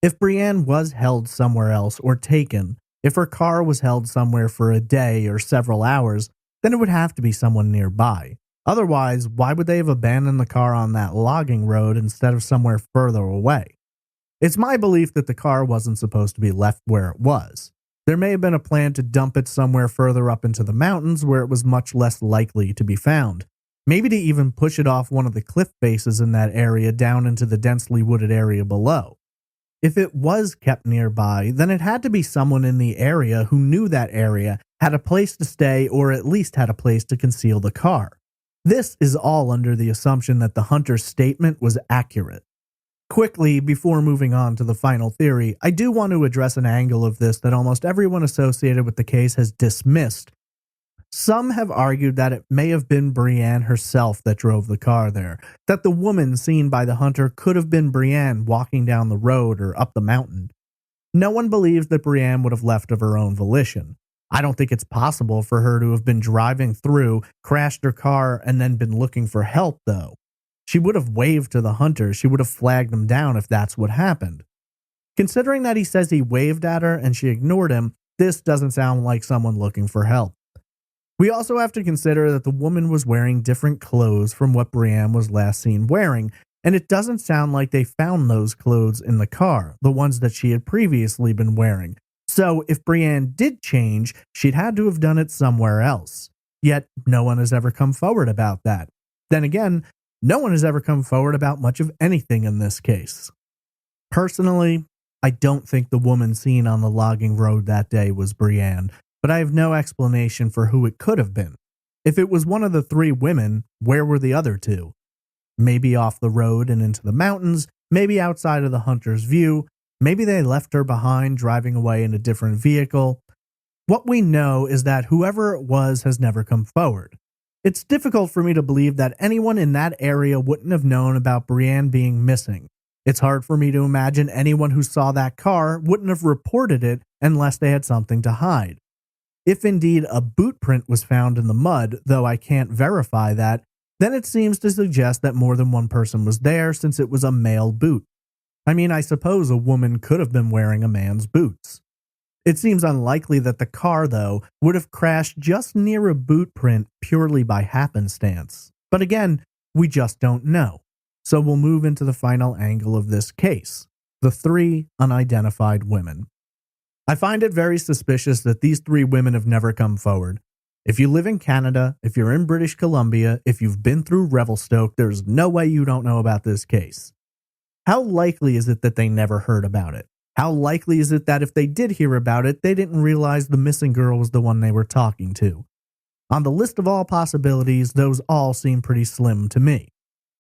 If Brianne was held somewhere else or taken, if her car was held somewhere for a day or several hours, then it would have to be someone nearby. Otherwise, why would they have abandoned the car on that logging road instead of somewhere further away? It's my belief that the car wasn't supposed to be left where it was. There may have been a plan to dump it somewhere further up into the mountains where it was much less likely to be found. Maybe to even push it off one of the cliff faces in that area down into the densely wooded area below. If it was kept nearby, then it had to be someone in the area who knew that area, had a place to stay, or at least had a place to conceal the car. This is all under the assumption that the hunter's statement was accurate. Quickly, before moving on to the final theory, I do want to address an angle of this that almost everyone associated with the case has dismissed. Some have argued that it may have been Brianne herself that drove the car there, that the woman seen by the hunter could have been Brianne walking down the road or up the mountain. No one believes that Brianne would have left of her own volition. I don't think it's possible for her to have been driving through, crashed her car, and then been looking for help, though. She would have waved to the hunter. She would have flagged him down if that's what happened. Considering that he says he waved at her and she ignored him, this doesn't sound like someone looking for help. We also have to consider that the woman was wearing different clothes from what Brianne was last seen wearing, and it doesn't sound like they found those clothes in the car, the ones that she had previously been wearing. So if Brianne did change, she'd had to have done it somewhere else. Yet no one has ever come forward about that. Then again, no one has ever come forward about much of anything in this case. Personally, I don't think the woman seen on the logging road that day was Brianne, but I have no explanation for who it could have been. If it was one of the three women, where were the other two? Maybe off the road and into the mountains, maybe outside of the hunter's view, maybe they left her behind driving away in a different vehicle. What we know is that whoever it was has never come forward. It's difficult for me to believe that anyone in that area wouldn't have known about Brianne being missing. It's hard for me to imagine anyone who saw that car wouldn't have reported it unless they had something to hide. If indeed a boot print was found in the mud, though I can't verify that, then it seems to suggest that more than one person was there since it was a male boot. I mean, I suppose a woman could have been wearing a man's boots. It seems unlikely that the car, though, would have crashed just near a boot print purely by happenstance. But again, we just don't know. So we'll move into the final angle of this case, the three unidentified women. I find it very suspicious that these three women have never come forward. If you live in Canada, if you're in British Columbia, if you've been through Revelstoke, there's no way you don't know about this case. How likely is it that they never heard about it? How likely is it that if they did hear about it, they didn't realize the missing girl was the one they were talking to? On the list of all possibilities, those all seem pretty slim to me.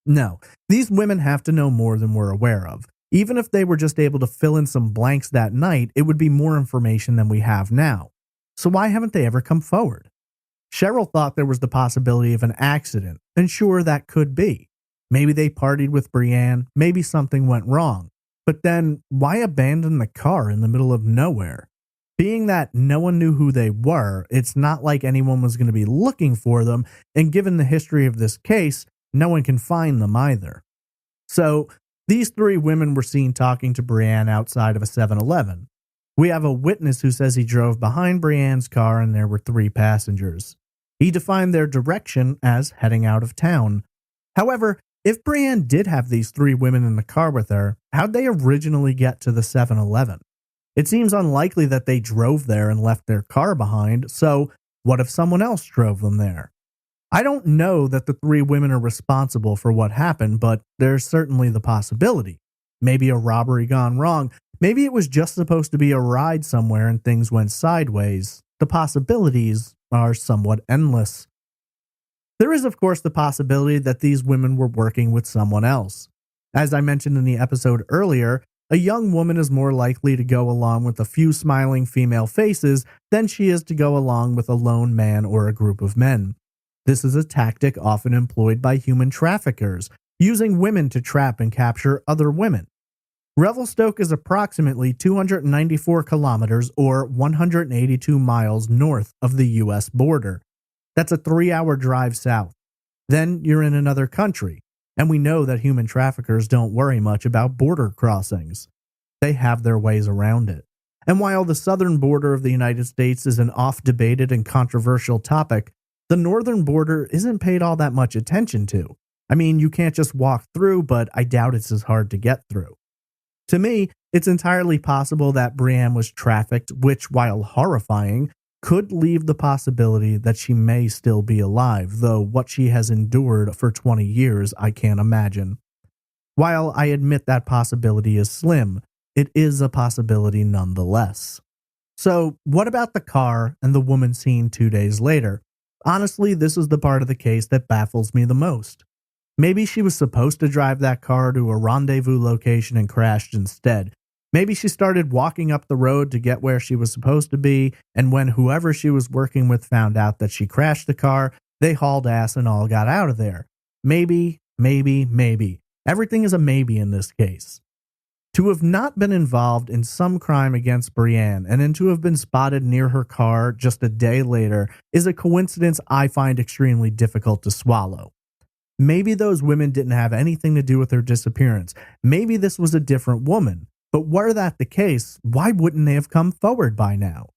No, these women have to know more than we're aware of. Even if they were just able to fill in some blanks that night, it would be more information than we have now. So why haven't they ever come forward? Cheryl thought there was the possibility of an accident, and sure, that could be. Maybe they partied with Brianne, maybe something went wrong. But then, why abandon the car in the middle of nowhere? Being that no one knew who they were, it's not like anyone was going to be looking for them, and given the history of this case, no one can find them either. So, these three women were seen talking to Brianne outside of a 7-Eleven. We have a witness who says he drove behind Brianne's car and there were three passengers. He defined their direction as heading out of town. However, if Brianne did have these three women in the car with her, how'd they originally get to the 7-Eleven? It seems unlikely that they drove there and left their car behind, so what if someone else drove them there? I don't know that the three women are responsible for what happened, but there's certainly the possibility. Maybe a robbery gone wrong. Maybe it was just supposed to be a ride somewhere and things went sideways. The possibilities are somewhat endless. There is, of course, the possibility that these women were working with someone else. As I mentioned in the episode earlier, a young woman is more likely to go along with a few smiling female faces than she is to go along with a lone man or a group of men. This is a tactic often employed by human traffickers, using women to trap and capture other women. Revelstoke is approximately 294 kilometers or 182 miles north of the U.S. border. That's a 3-hour drive south. Then you're in another country, and we know that human traffickers don't worry much about border crossings. They have their ways around it. And while the southern border of the United States is an oft-debated and controversial topic, the northern border isn't paid all that much attention to. I mean, you can't just walk through, but I doubt it's as hard to get through. To me, it's entirely possible that Brianne was trafficked, which, while horrifying, could leave the possibility that she may still be alive, though what she has endured for 20 years I can't imagine. While I admit that possibility is slim, it is a possibility nonetheless. So, what about the car and the woman seen 2 days later? Honestly, this is the part of the case that baffles me the most. Maybe she was supposed to drive that car to a rendezvous location and crashed instead. Maybe she started walking up the road to get where she was supposed to be, and when whoever she was working with found out that she crashed the car, they hauled ass and all got out of there. Maybe. Everything is a maybe in this case. To have not been involved in some crime against Brianne and then to have been spotted near her car just a day later is a coincidence I find extremely difficult to swallow. Maybe those women didn't have anything to do with her disappearance. Maybe this was a different woman. But were that the case, why wouldn't they have come forward by now?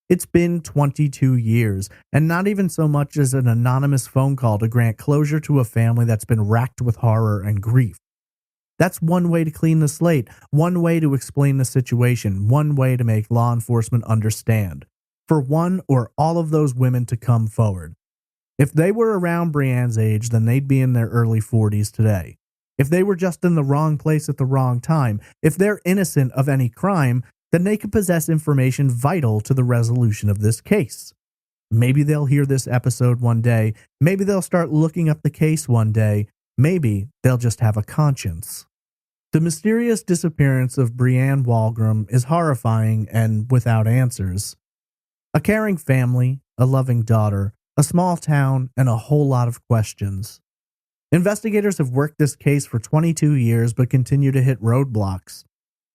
It's been 22 years, and not even so much as an anonymous phone call to grant closure to a family that's been racked with horror and grief. That's one way to clean the slate, one way to explain the situation, one way to make law enforcement understand. For one or all of those women to come forward. If they were around Brianne's age, then they'd be in their early 40s today. If they were just in the wrong place at the wrong time, if they're innocent of any crime, then they could possess information vital to the resolution of this case. Maybe they'll hear this episode one day. Maybe they'll start looking up the case one day. Maybe they'll just have a conscience. The mysterious disappearance of Brianne Wolgram is horrifying and without answers. A caring family, a loving daughter, a small town, and a whole lot of questions. Investigators have worked this case for 22 years but continue to hit roadblocks.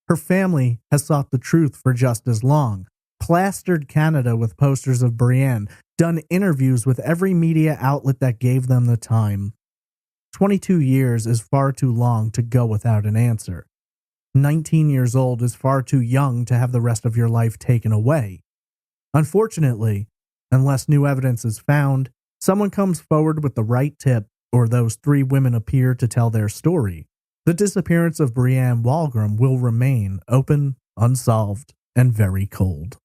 Her family has sought the truth for just as long, plastered Canada with posters of Brianne, done interviews with every media outlet that gave them the time. 22 years is far too long to go without an answer. 19 years old is far too young to have the rest of your life taken away. Unfortunately, unless new evidence is found, someone comes forward with the right tip, or those 3 women appear to tell their story, the disappearance of Brianne Wolgram will remain open, unsolved, and very cold.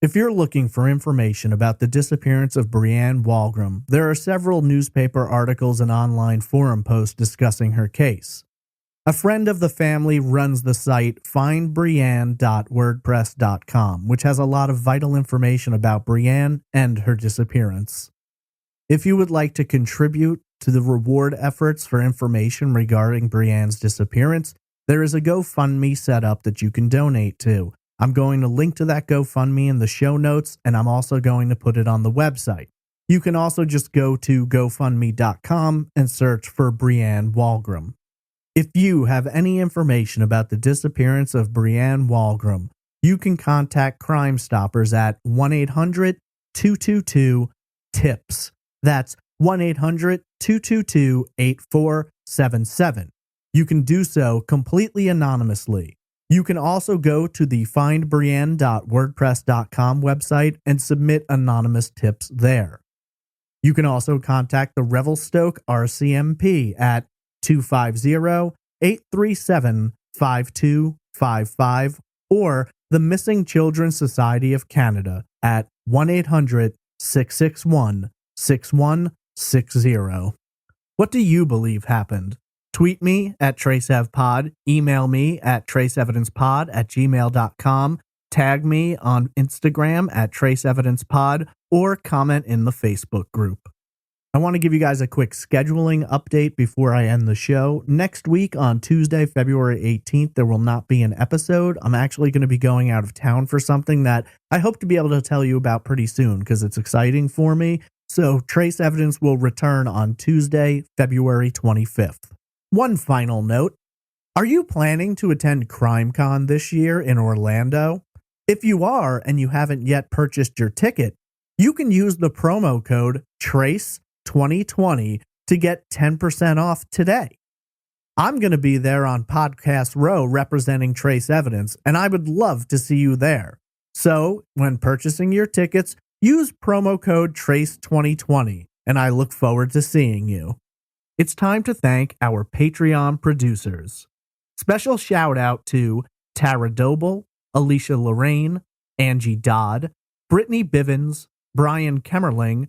If you're looking for information about the disappearance of Brianne Wolgram, there are several newspaper articles and online forum posts discussing her case. A friend of the family runs the site findbrianne.wordpress.com, which has a lot of vital information about Brianne and her disappearance. If you would like to contribute to the reward efforts for information regarding Brianne's disappearance, there is a GoFundMe set up that you can donate to. I'm going to link to that GoFundMe in the show notes, and I'm also going to put it on the website. You can also just go to GoFundMe.com and search for Brianne Wolgram. If you have any information about the disappearance of Brianne Wolgram, you can contact Crime Stoppers at 1-800-222-TIPS. That's 1-800-222-8477. You can do so completely anonymously. You can also go to the findbrianne.wordpress.com website and submit anonymous tips there. You can also contact the Revelstoke RCMP at 250-837-5255 or the Missing Children's Society of Canada at 1-800-661-6160. What do you believe happened? Tweet me at TraceEvPod, email me at traceevidencepod@gmail.com, tag me on Instagram at TraceEvidencePod, or comment in the Facebook group. I want to give you guys a quick scheduling update before I end the show. Next week on Tuesday, February 18th, there will not be an episode. I'm actually going to be going out of town for something that I hope to be able to tell you about pretty soon because it's exciting for me. So Trace Evidence will return on Tuesday, February 25th. One final note. Are you planning to attend CrimeCon this year in Orlando? If you are and you haven't yet purchased your ticket, you can use the promo code TRACE2020 to get 10% off today. I'm going to be there on Podcast Row representing Trace Evidence, and I would love to see you there. So, when purchasing your tickets, use promo code TRACE2020, and I look forward to seeing you. It's time to thank our Patreon producers. Special shout out to Tara Doble, Alicia Lorraine, Angie Dodd, Brittany Bivens, Brian Kemmerling,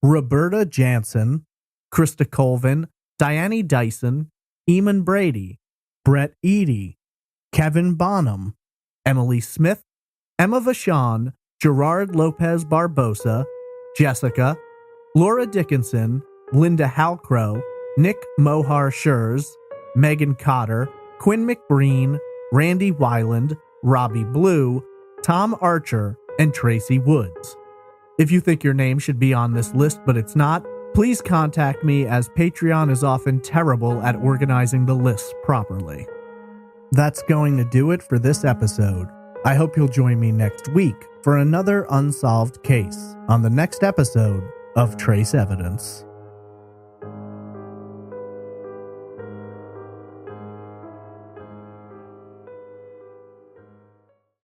Roberta Jansen, Krista Colvin, Diane Dyson, Eamon Brady, Brett Eady, Kevin Bonham, Emily Smith, Emma Vachon, Gerard Lopez Barbosa, Jessica, Laura Dickinson, Linda Halcrow, Nick Mohar Schurz, Megan Cotter, Quinn McBreen, Randy Weiland, Robbie Blue, Tom Archer, and Tracy Woods. If you think your name should be on this list but it's not, please contact me as Patreon is often terrible at organizing the lists properly. That's going to do it for this episode. I hope you'll join me next week for another unsolved case on the next episode of Trace Evidence.